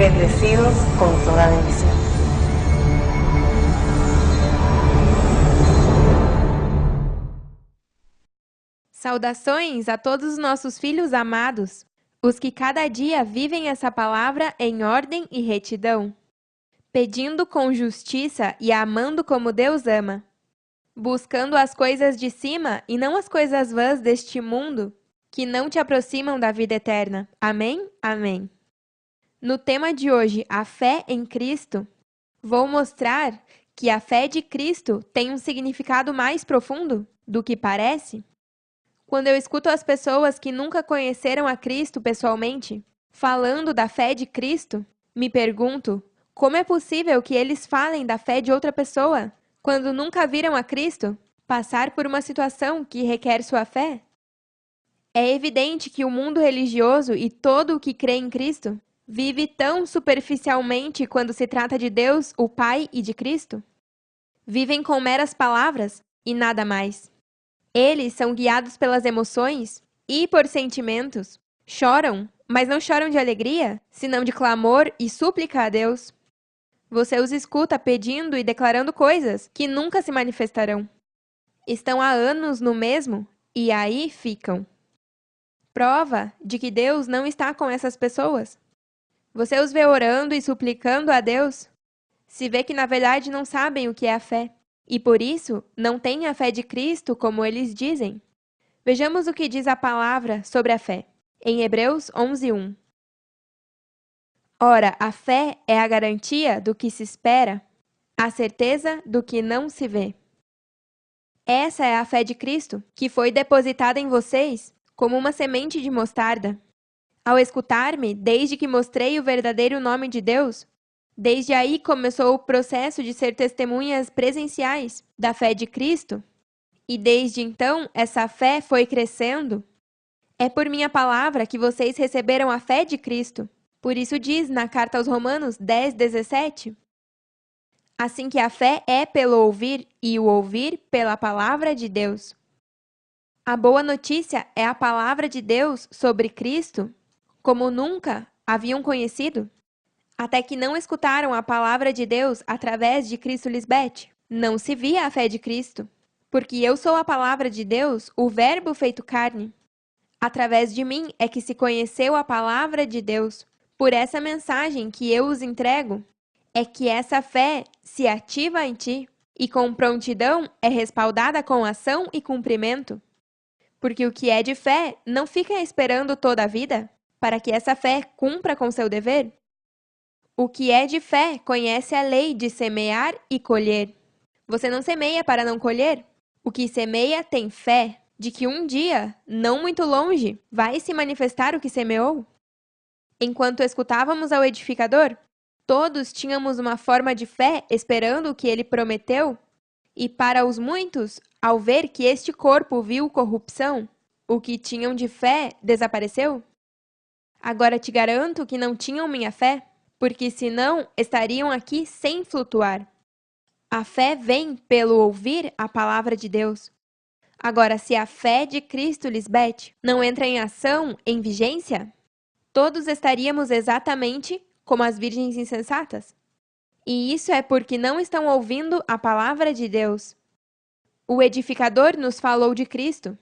bendecidos con toda bendición. Saudações a todos os nossos filhos amados, os que cada dia vivem essa palavra em ordem e retidão, pedindo com justiça e amando como Deus ama, buscando as coisas de cima e não as coisas vãs deste mundo, que não te aproximam da vida eterna. Amém? Amém. No tema de hoje, a fé em Cristo, vou mostrar que a fé de Cristo tem um significado mais profundo do que parece. Quando eu escuto as pessoas que nunca conheceram a Cristo pessoalmente, falando da fé de Cristo, me pergunto, como é possível que eles falem da fé de outra pessoa, quando nunca viram a Cristo passar por uma situação que requer sua fé? É evidente que o mundo religioso e todo o que crê em Cristo vive tão superficialmente quando se trata de Deus, o Pai e de Cristo. Vivem com meras palavras e nada mais. Eles são guiados pelas emoções e por sentimentos. Choram, mas não choram de alegria, senão de clamor e súplica a Deus. Você os escuta pedindo e declarando coisas que nunca se manifestarão. Estão há anos no mesmo e aí ficam. Prova de que Deus não está com essas pessoas. Você os vê orando e suplicando a Deus. Se vê que na verdade não sabem o que é a fé. E por isso, não têm a fé de Cristo como eles dizem. Vejamos o que diz a palavra sobre a fé, em Hebreus 11:1. Ora, a fé é a garantia do que se espera, a certeza do que não se vê. Essa é a fé de Cristo, que foi depositada em vocês como uma semente de mostarda. Ao escutar-me, desde que mostrei o verdadeiro nome de Deus, desde aí começou o processo de ser testemunhas presenciais da fé de Cristo, e desde então essa fé foi crescendo. É por minha palavra que vocês receberam a fé de Cristo. Por isso diz na carta aos Romanos 10:17. Assim que a fé é pelo ouvir e o ouvir pela palavra de Deus. A boa notícia é a palavra de Deus sobre Cristo, como nunca haviam conhecido. Até que não escutaram a palavra de Deus através de Cristo Lisbeth, não se via a fé de Cristo. Porque eu sou a palavra de Deus, o verbo feito carne. Através de mim é que se conheceu a palavra de Deus. Por essa mensagem que eu os entrego, é que essa fé se ativa em ti e com prontidão é respaldada com ação e cumprimento. Porque o que é de fé não fica esperando toda a vida, para que essa fé cumpra com seu dever. O que é de fé conhece a lei de semear e colher. Você não semeia para não colher. O que semeia tem fé de que um dia, não muito longe, vai se manifestar o que semeou. Enquanto escutávamos ao edificador, todos tínhamos uma forma de fé esperando o que ele prometeu. E para os muitos, ao ver que este corpo viu corrupção, o que tinham de fé desapareceu. Agora te garanto que não tinham minha fé, porque senão estariam aqui sem flutuar. A fé vem pelo ouvir a palavra de Deus. Agora, se a fé de Cristo Lisbeth não entra em ação, em vigência, todos estaríamos exatamente como as virgens insensatas. E isso é porque não estão ouvindo a palavra de Deus. O edificador nos falou de Cristo,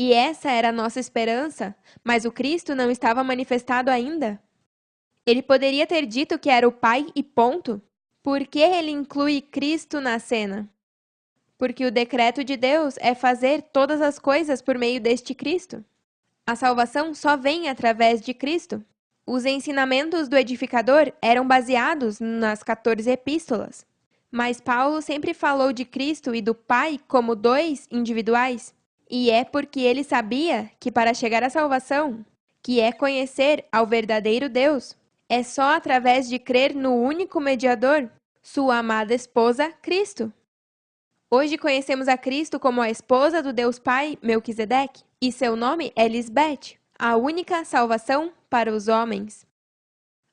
e essa era a nossa esperança, mas o Cristo não estava manifestado ainda. Ele poderia ter dito que era o Pai e ponto. Por que ele inclui Cristo na cena? Porque o decreto de Deus é fazer todas as coisas por meio deste Cristo. A salvação só vem através de Cristo. Os ensinamentos do edificador eram baseados nas 14 epístolas. Mas Paulo sempre falou de Cristo e do Pai como dois individuais. E é porque ele sabia que para chegar à salvação, que é conhecer ao verdadeiro Deus, é só através de crer no único mediador, sua amada esposa, Cristo. Hoje conhecemos a Cristo como a esposa do Deus Pai, Melquisedeque, e seu nome é Lisbeth, a única salvação para os homens.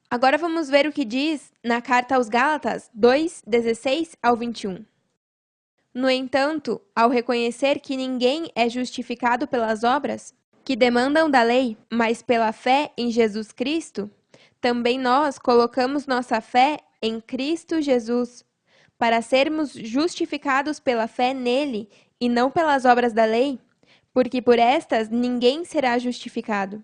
Agora vamos ver o que diz na carta aos Gálatas 2:16 ao 21. No entanto, ao reconhecer que ninguém é justificado pelas obras, que demandam da lei, mas pela fé em Jesus Cristo, também nós colocamos nossa fé em Cristo Jesus, para sermos justificados pela fé nele e não pelas obras da lei, porque por estas ninguém será justificado.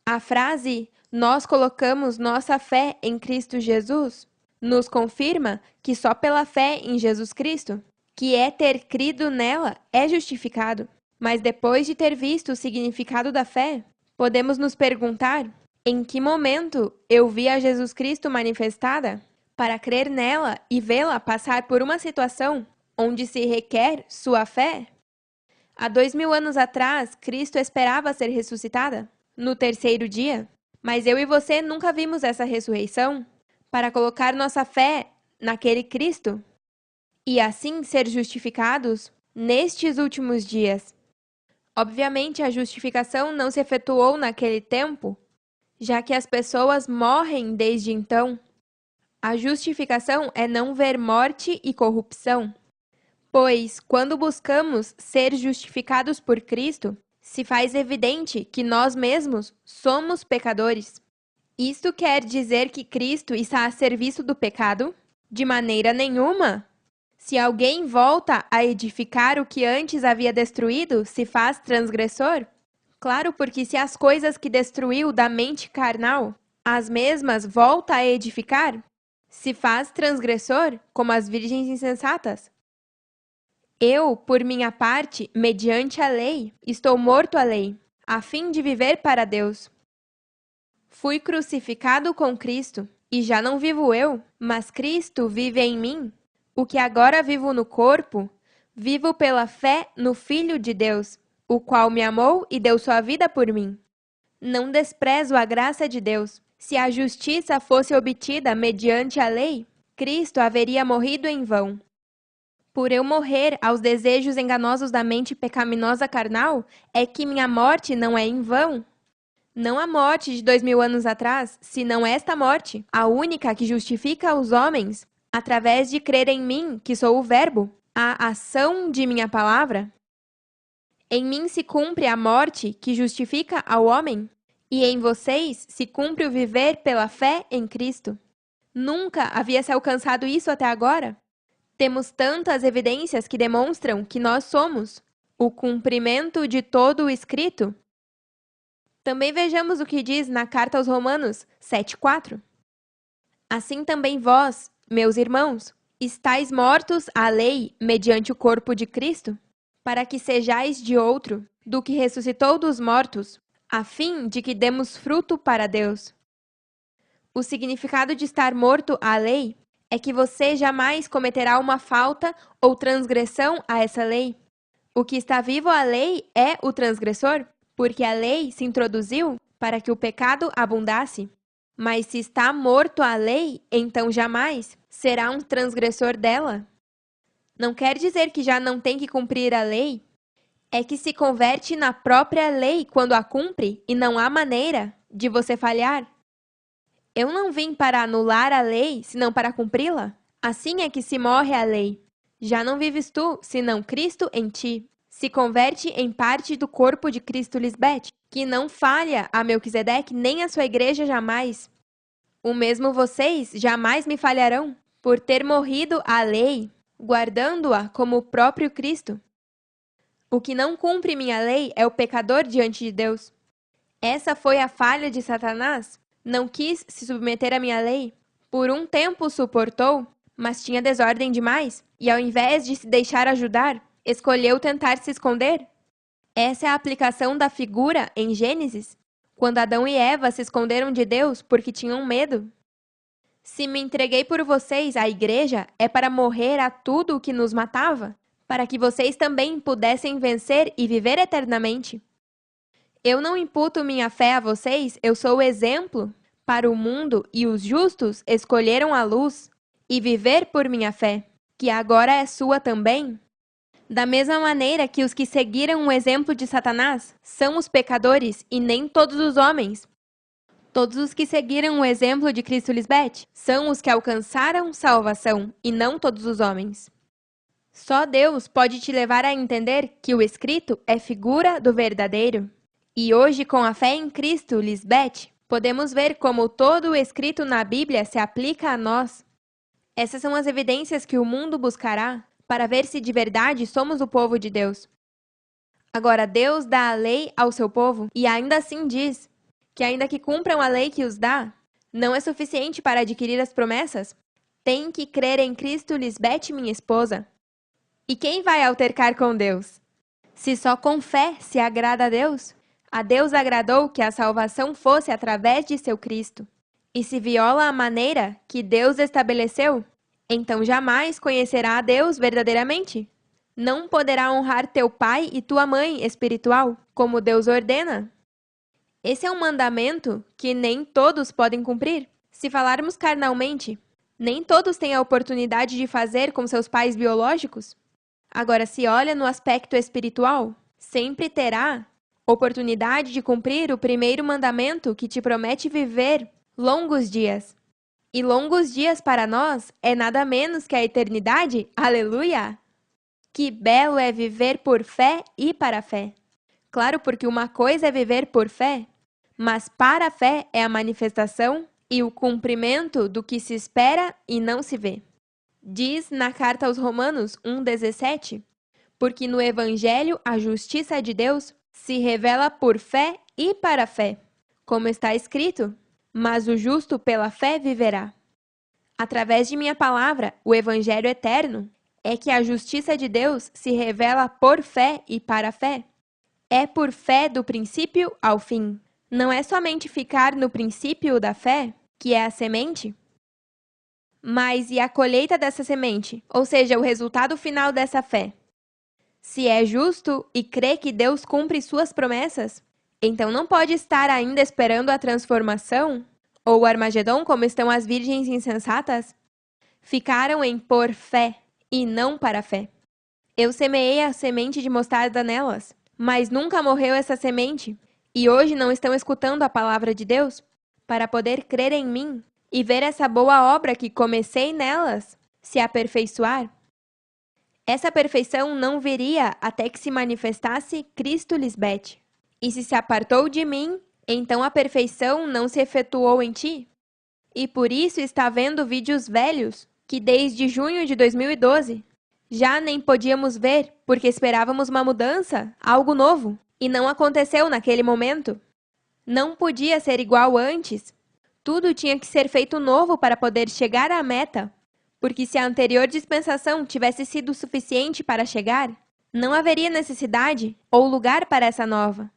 A frase "nós colocamos nossa fé em Cristo Jesus" nos confirma que só pela fé em Jesus Cristo, que é ter crido nela, é justificado. Mas depois de ter visto o significado da fé, podemos nos perguntar: em que momento eu vi a Jesus Cristo manifestada para crer nela e vê-la passar por uma situação onde se requer sua fé? Há 2000 anos atrás, Cristo esperava ser ressuscitada no terceiro dia, mas eu e você nunca vimos essa ressurreição para colocar nossa fé naquele Cristo e assim ser justificados nestes últimos dias. Obviamente, a justificação não se efetuou naquele tempo, já que as pessoas morrem desde então. A justificação é não ver morte e corrupção, pois, quando buscamos ser justificados por Cristo, se faz evidente que nós mesmos somos pecadores. Isto quer dizer que Cristo está a serviço do pecado? De maneira nenhuma! Se alguém volta a edificar o que antes havia destruído, se faz transgressor? Claro, porque se as coisas que destruiu da mente carnal, as mesmas volta a edificar, se faz transgressor, como as virgens insensatas. Eu, por minha parte, mediante a lei, estou morto à lei, a fim de viver para Deus. Fui crucificado com Cristo, e já não vivo eu, mas Cristo vive em mim. O que agora vivo no corpo, vivo pela fé no Filho de Deus, o qual me amou e deu sua vida por mim. Não desprezo a graça de Deus. Se a justiça fosse obtida mediante a lei, Cristo haveria morrido em vão. Por eu morrer aos desejos enganosos da mente pecaminosa carnal, é que minha morte não é em vão. Não a morte de 2000 anos atrás, senão esta morte, a única que justifica os homens, através de crer em mim, que sou o Verbo, a ação de minha palavra. Em mim se cumpre a morte que justifica ao homem, e em vocês se cumpre o viver pela fé em Cristo. Nunca havia se alcançado isso até agora. Temos tantas evidências que demonstram que nós somos o cumprimento de todo o escrito. Também vejamos o que diz na carta aos Romanos 7:4. Assim também vós, meus irmãos, estáis mortos à lei mediante o corpo de Cristo, para que sejais de outro, do que ressuscitou dos mortos, a fim de que demos fruto para Deus. O significado de estar morto à lei é que você jamais cometerá uma falta ou transgressão a essa lei. O que está vivo à lei é o transgressor, porque a lei se introduziu para que o pecado abundasse. Mas se está morto à lei, então jamais será um transgressor dela. Não quer dizer que já não tem que cumprir a lei. É que se converte na própria lei quando a cumpre e não há maneira de você falhar. Eu não vim para anular a lei, senão para cumpri-la. Assim é que se morre a lei. Já não vives tu, senão Cristo em ti. Se converte em parte do corpo de Cristo Lisbeth, que não falha a Melquisedeque nem a sua igreja jamais. O mesmo vocês jamais me falharão, por ter morrido à lei, guardando-a como o próprio Cristo. O que não cumpre minha lei é o pecador diante de Deus. Essa foi a falha de Satanás. Não quis se submeter à minha lei. Por um tempo suportou, mas tinha desordem demais, e ao invés de se deixar ajudar, escolheu tentar se esconder. Essa é a aplicação da figura em Gênesis, quando Adão e Eva se esconderam de Deus porque tinham medo. Se me entreguei por vocês à igreja, é para morrer a tudo o que nos matava, para que vocês também pudessem vencer e viver eternamente. Eu não imputo minha fé a vocês, eu sou o exemplo para o mundo e os justos escolheram a luz e viver por minha fé, que agora é sua também. Da mesma maneira que os que seguiram o exemplo de Satanás são os pecadores e nem todos os homens. Todos os que seguiram o exemplo de Cristo Lisbeth são os que alcançaram salvação e não todos os homens. Só Deus pode te levar a entender que o escrito é figura do verdadeiro. E hoje, com a fé em Cristo, Lisbeth, Podemos ver como todo o escrito na Bíblia se aplica a nós. Essas são as evidências que o mundo buscará para ver se de verdade somos o povo de Deus. Agora, Deus dá a lei ao seu povo e ainda assim diz que, ainda que cumpram a lei que os dá, não é suficiente para adquirir as promessas. Tem que crer em Cristo, Lisbete, minha esposa. E quem vai altercar com Deus? Se só com fé se agrada a Deus agradou que a salvação fosse através de seu Cristo. E se viola a maneira que Deus estabeleceu, então jamais conhecerá a Deus verdadeiramente. Não poderá honrar teu pai e tua mãe espiritual, como Deus ordena. Esse é um mandamento que nem todos podem cumprir. Se falarmos carnalmente, nem todos têm a oportunidade de fazer com seus pais biológicos. Agora, se olha no aspecto espiritual, sempre terá oportunidade de cumprir o primeiro mandamento que te promete viver longos dias. E longos dias para nós é nada menos que a eternidade. Aleluia! Que belo é viver por fé e para a fé. Claro, porque uma coisa é viver por fé, mas para a fé é a manifestação e o cumprimento do que se espera e não se vê. Diz na carta aos Romanos 1,17, porque no Evangelho a justiça de Deus se revela por fé e para a fé, como está escrito, mas o justo pela fé viverá. Através de minha palavra, o Evangelho eterno, é que a justiça de Deus se revela por fé e para a fé. É por fé do princípio ao fim. Não é somente ficar no princípio da fé, que é a semente, mas e a colheita dessa semente, ou seja, o resultado final dessa fé. Se é justo e crê que Deus cumpre suas promessas, então não pode estar ainda esperando a transformação, ou o Armagedon, como estão as virgens insensatas. Ficaram em por fé e não para a fé. Eu semeei a semente de mostarda nelas, mas nunca morreu essa semente, e hoje não estão escutando a palavra de Deus para poder crer em mim e ver essa boa obra que comecei nelas se aperfeiçoar. Essa perfeição não viria até que se manifestasse Cristo Lisbete. E se apartou de mim, então a perfeição não se efetuou em ti. E por isso está vendo vídeos velhos que desde junho de 2012 já nem podíamos ver porque esperávamos uma mudança, algo novo, e não aconteceu naquele momento. Não podia ser igual antes. Tudo tinha que ser feito novo para poder chegar à meta, porque se a anterior dispensação tivesse sido suficiente para chegar, não haveria necessidade ou lugar para essa nova.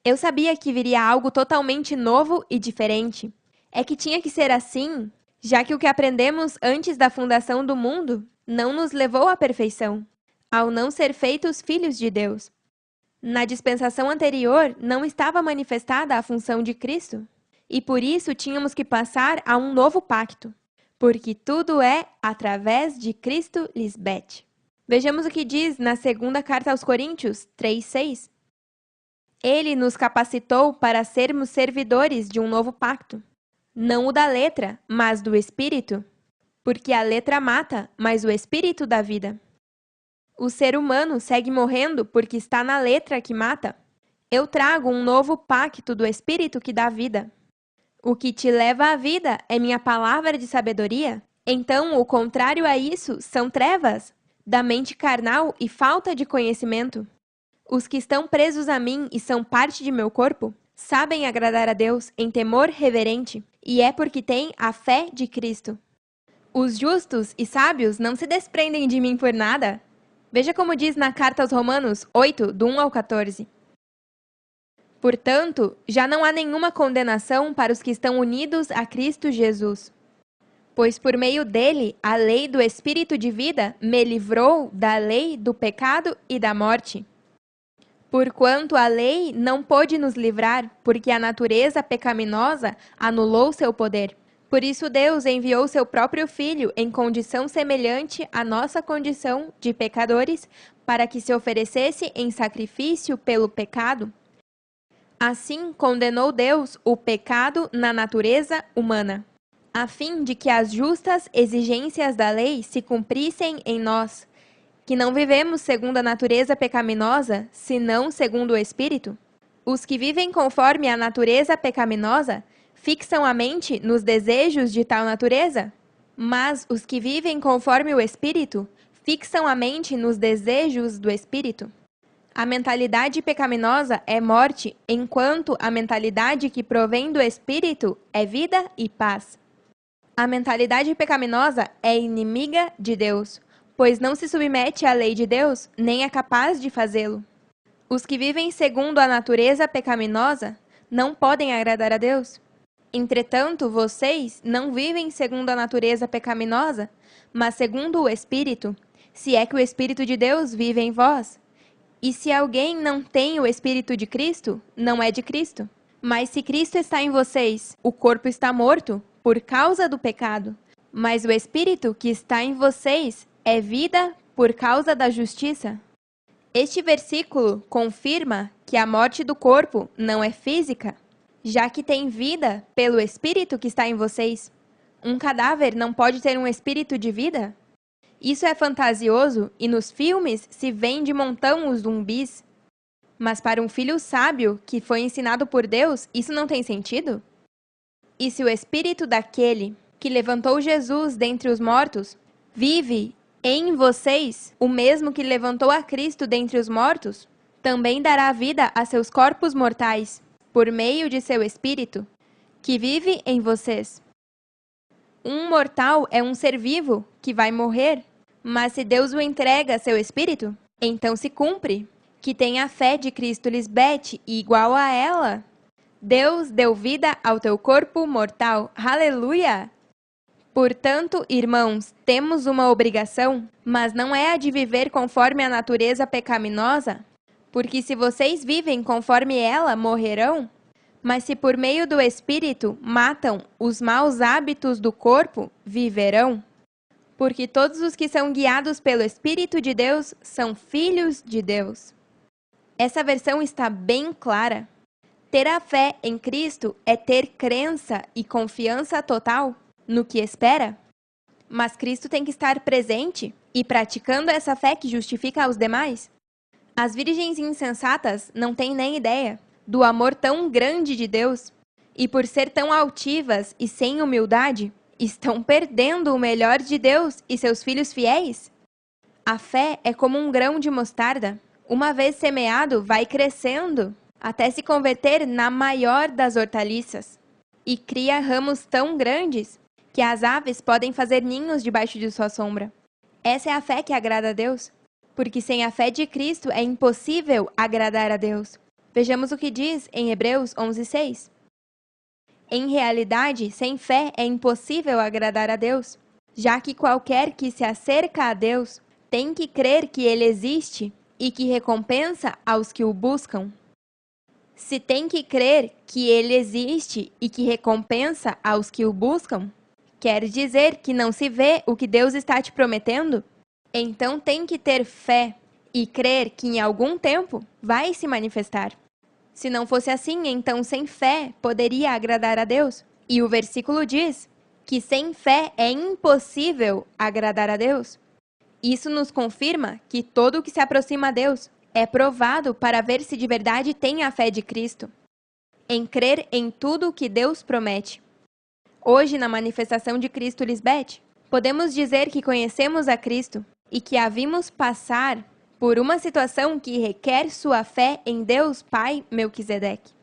Eu sabia que viria algo totalmente novo e diferente. É que tinha que ser assim, já que o que aprendemos antes da fundação do mundo não nos levou à perfeição, ao não ser feitos filhos de Deus. Na dispensação anterior não estava manifestada a função de Cristo, e por isso tínhamos que passar a um novo pacto, porque tudo é através de Cristo Lisbete. Vejamos o que diz na segunda carta aos Coríntios 3,6. Ele nos capacitou para sermos servidores de um novo pacto, não o da letra, mas do Espírito, porque a letra mata, mas o Espírito dá vida. O ser humano segue morrendo porque está na letra que mata. Eu trago um novo pacto do Espírito que dá vida. O que te leva à vida é minha palavra de sabedoria? Então, o contrário a isso são trevas, da mente carnal e falta de conhecimento. Os que estão presos a mim e são parte de meu corpo, sabem agradar a Deus em temor reverente, e é porque têm a fé de Cristo. Os justos e sábios não se desprendem de mim por nada. Veja como diz na carta aos Romanos 8, do 1 ao 14. Portanto, já não há nenhuma condenação para os que estão unidos a Cristo Jesus. Pois por meio dele, a lei do Espírito de vida me livrou da lei do pecado e da morte. Porquanto a lei não pôde nos livrar, porque a natureza pecaminosa anulou seu poder. Por isso Deus enviou seu próprio Filho em condição semelhante à nossa condição de pecadores, para que se oferecesse em sacrifício pelo pecado. Assim condenou Deus o pecado na natureza humana, a fim de que as justas exigências da lei se cumprissem em nós, que não vivemos segundo a natureza pecaminosa, senão segundo o Espírito. Os que vivem conforme a natureza pecaminosa fixam a mente nos desejos de tal natureza, mas os que vivem conforme o Espírito fixam a mente nos desejos do Espírito. A mentalidade pecaminosa é morte, enquanto a mentalidade que provém do Espírito é vida e paz. A mentalidade pecaminosa é inimiga de Deus, pois não se submete à lei de Deus, nem é capaz de fazê-lo. Os que vivem segundo a natureza pecaminosa não podem agradar a Deus. Entretanto, vocês não vivem segundo a natureza pecaminosa, mas segundo o Espírito, se é que o Espírito de Deus vive em vós. E se alguém não tem o Espírito de Cristo, não é de Cristo. Mas se Cristo está em vocês, o corpo está morto por causa do pecado, mas o Espírito que está em vocês é vida por causa da justiça. Este versículo confirma que a morte do corpo não é física, já que tem vida pelo Espírito que está em vocês. Um cadáver não pode ter um espírito de vida? Isso é fantasioso e nos filmes se vê de montão os zumbis. Mas para um filho sábio que foi ensinado por Deus, isso não tem sentido? E se o espírito daquele que levantou Jesus dentre os mortos vive em vocês, o mesmo que levantou a Cristo dentre os mortos, também dará vida a seus corpos mortais, por meio de seu espírito, que vive em vocês. Um mortal é um ser vivo que vai morrer, mas se Deus o entrega a seu espírito, então se cumpre que tem a fé de Cristo Lisbete e igual a ela. Deus deu vida ao teu corpo mortal. Aleluia! Portanto, irmãos, temos uma obrigação, mas não é a de viver conforme a natureza pecaminosa, porque se vocês vivem conforme ela, morrerão. Mas se por meio do Espírito matam os maus hábitos do corpo, viverão. Porque todos os que são guiados pelo Espírito de Deus são filhos de Deus. Essa versão está bem clara. Ter a fé em Cristo é ter crença e confiança total no que espera. Mas Cristo tem que estar presente e praticando essa fé que justifica aos demais. As virgens insensatas não têm nem ideia do amor tão grande de Deus, e por ser tão altivas e sem humildade, estão perdendo o melhor de Deus e seus filhos fiéis. A fé é como um grão de mostarda. Uma vez semeado, vai crescendo, até se converter na maior das hortaliças, e cria ramos tão grandes que as aves podem fazer ninhos debaixo de sua sombra. Essa é a fé que agrada a Deus, porque sem a fé de Cristo é impossível agradar a Deus. Vejamos o que diz em Hebreus 11:6. Em realidade, sem fé é impossível agradar a Deus, já que qualquer que se acerca a Deus tem que crer que Ele existe e que recompensa aos que o buscam. Se tem que crer que Ele existe e que recompensa aos que o buscam, quer dizer que não se vê o que Deus está te prometendo? Então tem que ter fé e crer que em algum tempo vai se manifestar. Se não fosse assim, então sem fé poderia agradar a Deus. E o versículo diz que sem fé é impossível agradar a Deus. Isso nos confirma que todo o que se aproxima a Deus é provado para ver se de verdade tem a fé de Cristo, em crer em tudo o que Deus promete. Hoje, na manifestação de Cristo Lisbete, podemos dizer que conhecemos a Cristo e que a vimos passar por uma situação que requer sua fé em Deus Pai Melquisedeque.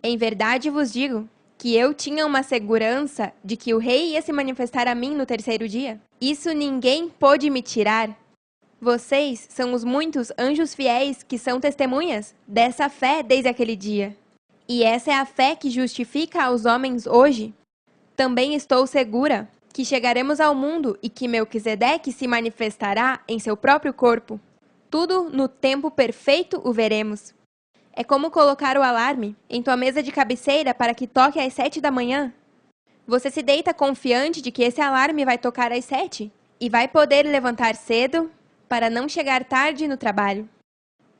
Em verdade vos digo que eu tinha uma segurança de que o rei ia se manifestar a mim no terceiro dia. Isso ninguém pôde me tirar. Vocês são os muitos anjos fiéis que são testemunhas dessa fé desde aquele dia. E essa é a fé que justifica aos homens hoje. Também estou segura que chegaremos ao mundo e que Melquisedeque se manifestará em seu próprio corpo. Tudo no tempo perfeito o veremos. É como colocar o alarme em tua mesa de cabeceira para que toque às 7 da manhã. Você se deita confiante de que esse alarme vai tocar às 7 e vai poder levantar cedo para não chegar tarde no trabalho.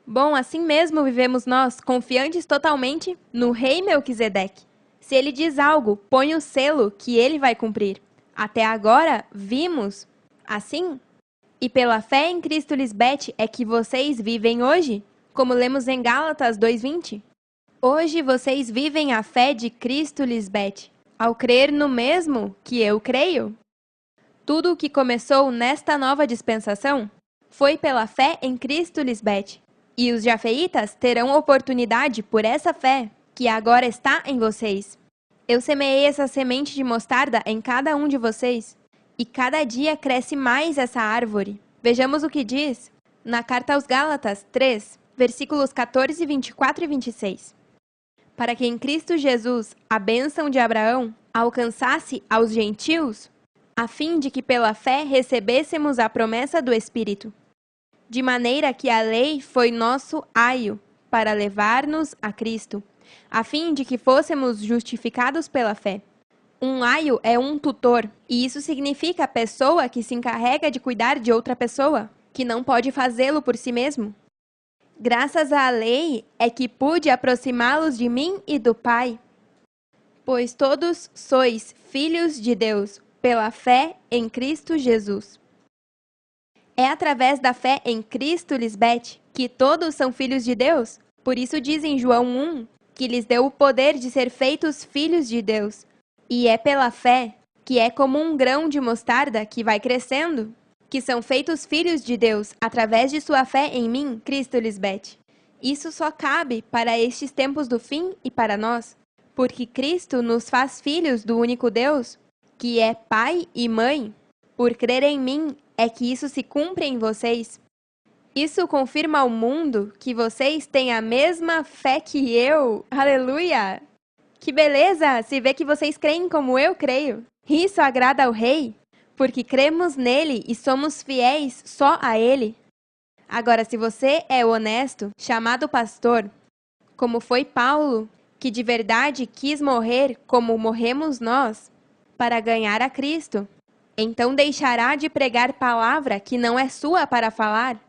Bom, assim mesmo vivemos nós, confiantes totalmente no rei Melquisedeque. Se ele diz algo, põe o selo que ele vai cumprir. Até agora, vimos assim. E pela fé em Cristo Lisbete é que vocês vivem hoje, como lemos em Gálatas 2:20. Hoje vocês vivem a fé de Cristo, Lisbeth, ao crer no mesmo que eu creio? Tudo o que começou nesta nova dispensação foi pela fé em Cristo, Lisbeth, e os jafeitas terão oportunidade por essa fé que agora está em vocês. Eu semeei essa semente de mostarda em cada um de vocês, e cada dia cresce mais essa árvore. Vejamos o que diz na carta aos Gálatas 3, versículos 14, 24 e 26. Para que em Cristo Jesus a bênção de Abraão alcançasse aos gentios, a fim de que pela fé recebêssemos a promessa do Espírito. De maneira que a lei foi nosso aio para levar-nos a Cristo, a fim de que fôssemos justificados pela fé. Um aio é um tutor, e isso significa a pessoa que se encarrega de cuidar de outra pessoa, que não pode fazê-lo por si mesmo. Graças à lei é que pude aproximá-los de mim e do Pai. Pois todos sois filhos de Deus, pela fé em Cristo Jesus. É através da fé em Cristo, Lisbeth, que todos são filhos de Deus. Por isso diz em João 1, que lhes deu o poder de ser feitos filhos de Deus. E é pela fé, que é como um grão de mostarda que vai crescendo, que são feitos filhos de Deus através de sua fé em mim, Cristo, Lisbeth. Isso só cabe para estes tempos do fim e para nós, porque Cristo nos faz filhos do único Deus, que é Pai e Mãe. Por crer em mim é que isso se cumpre em vocês. Isso confirma ao mundo que vocês têm a mesma fé que eu. Aleluia! Que beleza! Se vê que vocês creem como eu creio. Isso agrada ao Rei, porque cremos nele e somos fiéis só a ele. Agora, se você é honesto, chamado pastor, como foi Paulo, que de verdade quis morrer como morremos nós, para ganhar a Cristo, então deixará de pregar palavra que não é sua para falar.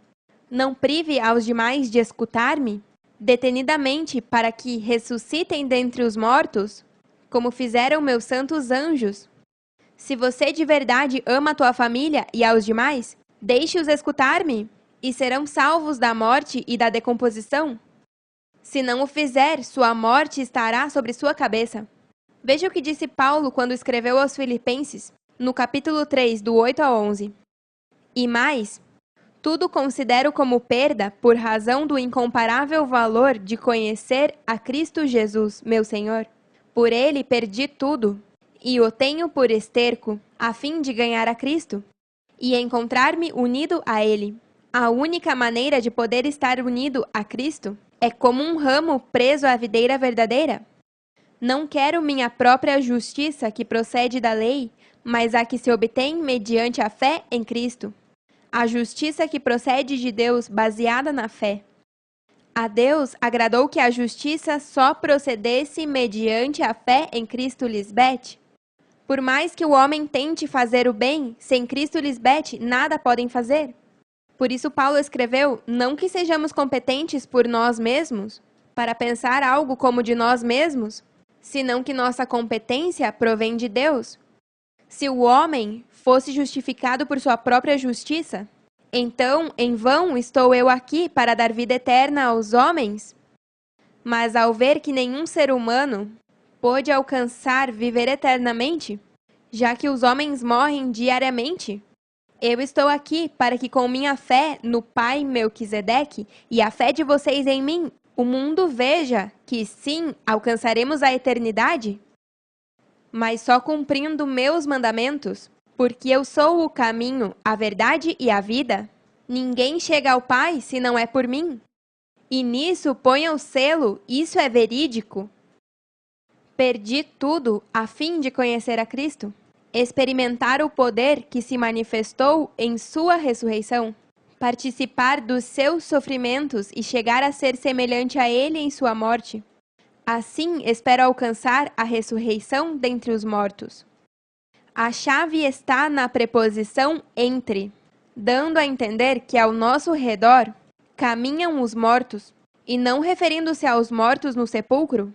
Não prive aos demais de escutar-me, detenidamente para que ressuscitem dentre os mortos, como fizeram meus santos anjos. Se você de verdade ama a tua família e aos demais, deixe-os escutar-me, e serão salvos da morte e da decomposição. Se não o fizer, sua morte estará sobre sua cabeça. Veja o que disse Paulo quando escreveu aos Filipenses, no capítulo 3, do 8 a 11. E mais, tudo considero como perda por razão do incomparável valor de conhecer a Cristo Jesus, meu Senhor. Por ele perdi tudo, e o tenho por esterco, a fim de ganhar a Cristo, e encontrar-me unido a ele. A única maneira de poder estar unido a Cristo é como um ramo preso à videira verdadeira. Não quero minha própria justiça que procede da lei, mas a que se obtém mediante a fé em Cristo. A justiça que procede de Deus baseada na fé. A Deus agradou que a justiça só procedesse mediante a fé em Cristo, Lisbeth. Por mais que o homem tente fazer o bem, sem Cristo, Lisbeth, nada podem fazer. Por isso Paulo escreveu, não que sejamos competentes por nós mesmos, para pensar algo como de nós mesmos, senão que nossa competência provém de Deus. Se o homem fosse justificado por sua própria justiça, então, em vão estou eu aqui para dar vida eterna aos homens? Mas ao ver que nenhum ser humano pôde alcançar viver eternamente, já que os homens morrem diariamente, eu estou aqui para que com minha fé no Pai Melquisedeque e a fé de vocês em mim, o mundo veja que sim, alcançaremos a eternidade, mas só cumprindo meus mandamentos, porque eu sou o caminho, a verdade e a vida. Ninguém chega ao Pai se não é por mim. E nisso ponha o selo, isso é verídico. Perdi tudo a fim de conhecer a Cristo, experimentar o poder que se manifestou em sua ressurreição, participar dos seus sofrimentos e chegar a ser semelhante a ele em sua morte. Assim, espero alcançar a ressurreição dentre os mortos. A chave está na preposição entre, dando a entender que ao nosso redor caminham os mortos, e não referindo-se aos mortos no sepulcro.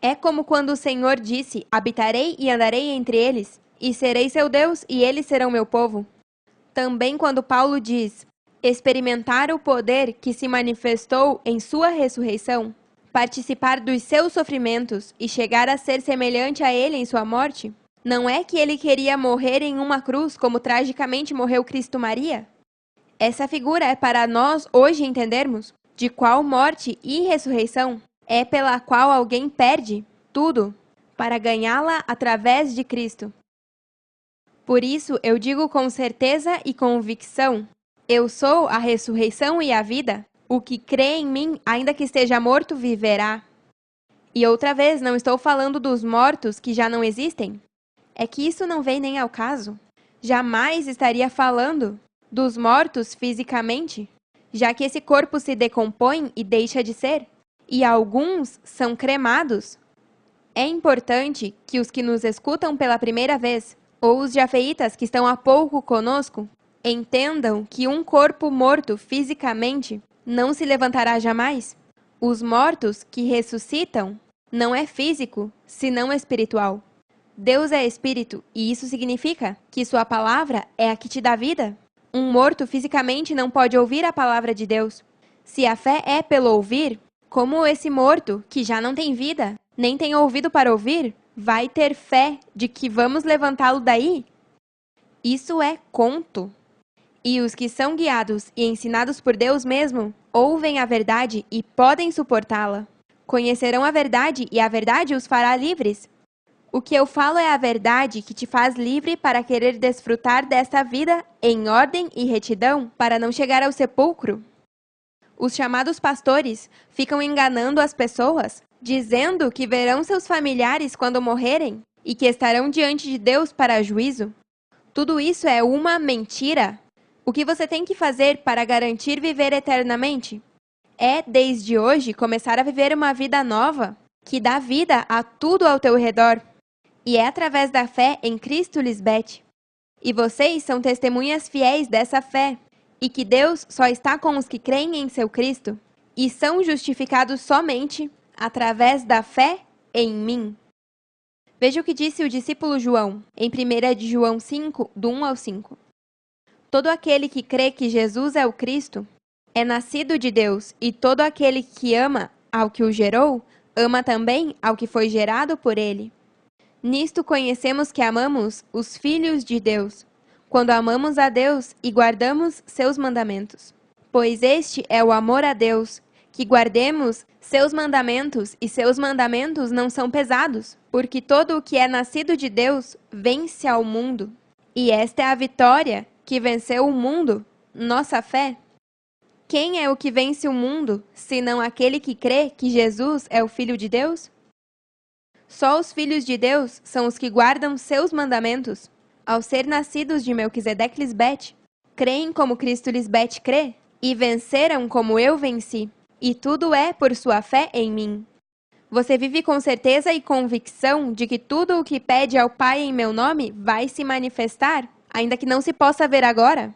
É como quando o Senhor disse, habitarei e andarei entre eles, e serei seu Deus e eles serão meu povo. Também quando Paulo diz, experimentar o poder que se manifestou em sua ressurreição, participar dos seus sofrimentos e chegar a ser semelhante a ele em sua morte? Não é que ele queria morrer em uma cruz como tragicamente morreu Cristo Maria? Essa figura é para nós hoje entendermos de qual morte e ressurreição é pela qual alguém perde tudo para ganhá-la através de Cristo. Por isso eu digo com certeza e convicção: eu sou a ressurreição e a vida. O que crê em mim, ainda que esteja morto, viverá. E outra vez, não estou falando dos mortos que já não existem. É que isso não vem nem ao caso. Jamais estaria falando dos mortos fisicamente, já que esse corpo se decompõe e deixa de ser, e alguns são cremados. É importante que os que nos escutam pela primeira vez, ou os jafeitas que estão há pouco conosco, entendam que um corpo morto fisicamente não se levantará jamais. Os mortos que ressuscitam não é físico, senão espiritual. Deus é espírito, e isso significa que sua palavra é a que te dá vida. Um morto fisicamente não pode ouvir a palavra de Deus. Se a fé é pelo ouvir, como esse morto, que já não tem vida, nem tem ouvido para ouvir, vai ter fé de que vamos levantá-lo daí? Isso é conto. E os que são guiados e ensinados por Deus mesmo, ouvem a verdade e podem suportá-la. Conhecerão a verdade e a verdade os fará livres. O que eu falo é a verdade que te faz livre para querer desfrutar desta vida em ordem e retidão, para não chegar ao sepulcro. Os chamados pastores ficam enganando as pessoas, dizendo que verão seus familiares quando morrerem e que estarão diante de Deus para juízo. Tudo isso é uma mentira. O que você tem que fazer para garantir viver eternamente? É, desde hoje, começar a viver uma vida nova, que dá vida a tudo ao teu redor. E é através da fé em Cristo Lisbeth. E vocês são testemunhas fiéis dessa fé, e que Deus só está com os que creem em seu Cristo, e são justificados somente através da fé em mim. Veja o que disse o discípulo João, em 1 de João 5, do 1 ao 5. Todo aquele que crê que Jesus é o Cristo é nascido de Deus, e todo aquele que ama ao que o gerou, ama também ao que foi gerado por ele. Nisto conhecemos que amamos os filhos de Deus, quando amamos a Deus e guardamos seus mandamentos. Pois este é o amor a Deus, que guardemos seus mandamentos, e seus mandamentos não são pesados, porque todo o que é nascido de Deus vence ao mundo. E esta é a vitória que venceu o mundo, nossa fé. Quem é o que vence o mundo, senão aquele que crê que Jesus é o Filho de Deus? Só os filhos de Deus são os que guardam seus mandamentos. Ao ser nascidos de Melquisedeque Lisbeth, creem como Cristo Lisbeth crê, e venceram como eu venci. E tudo é por sua fé em mim. Você vive com certeza e convicção de que tudo o que pede ao Pai em meu nome vai se manifestar, ainda que não se possa ver agora?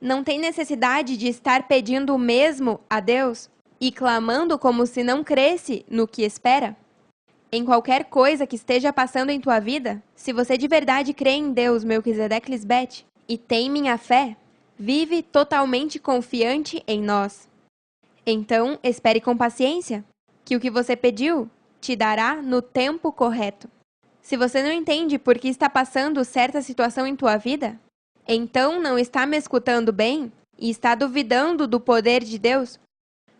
Não tem necessidade de estar pedindo o mesmo a Deus e clamando como se não cresce no que espera? Em qualquer coisa que esteja passando em tua vida, se você de verdade crê em Deus, Melquisedeque Lisbeth, e tem minha fé, vive totalmente confiante em nós. Então, espere com paciência, que o que você pediu te dará no tempo correto. Se você não entende por que está passando certa situação em tua vida, então não está me escutando bem e está duvidando do poder de Deus.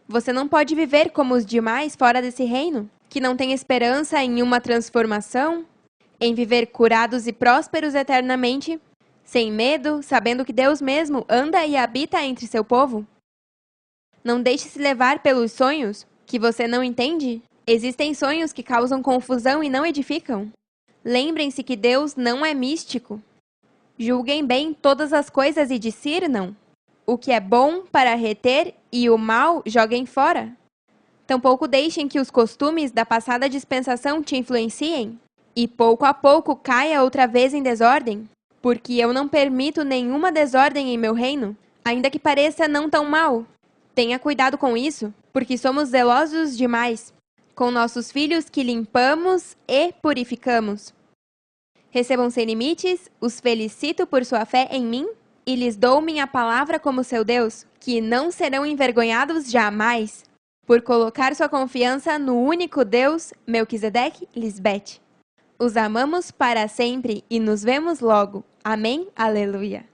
Você não pode viver como os demais fora desse reino, que não tem esperança em uma transformação, em viver curados e prósperos eternamente, sem medo, sabendo que Deus mesmo anda e habita entre seu povo. Não deixe se levar pelos sonhos que você não entende. Existem sonhos que causam confusão e não edificam. Lembrem-se que Deus não é místico. Julguem bem todas as coisas e discernam o que é bom para reter e o mal joguem fora. Tampouco deixem que os costumes da passada dispensação te influenciem e pouco a pouco caia outra vez em desordem, porque eu não permito nenhuma desordem em meu reino, ainda que pareça não tão mal. Tenha cuidado com isso, porque somos zelosos demais, com nossos filhos que limpamos e purificamos. Recebam sem limites, os felicito por sua fé em mim e lhes dou minha palavra como seu Deus, que não serão envergonhados jamais. por colocar sua confiança no único Deus, Melquisedeque Lisbete. Os amamos para sempre e nos vemos logo. Amém? Aleluia!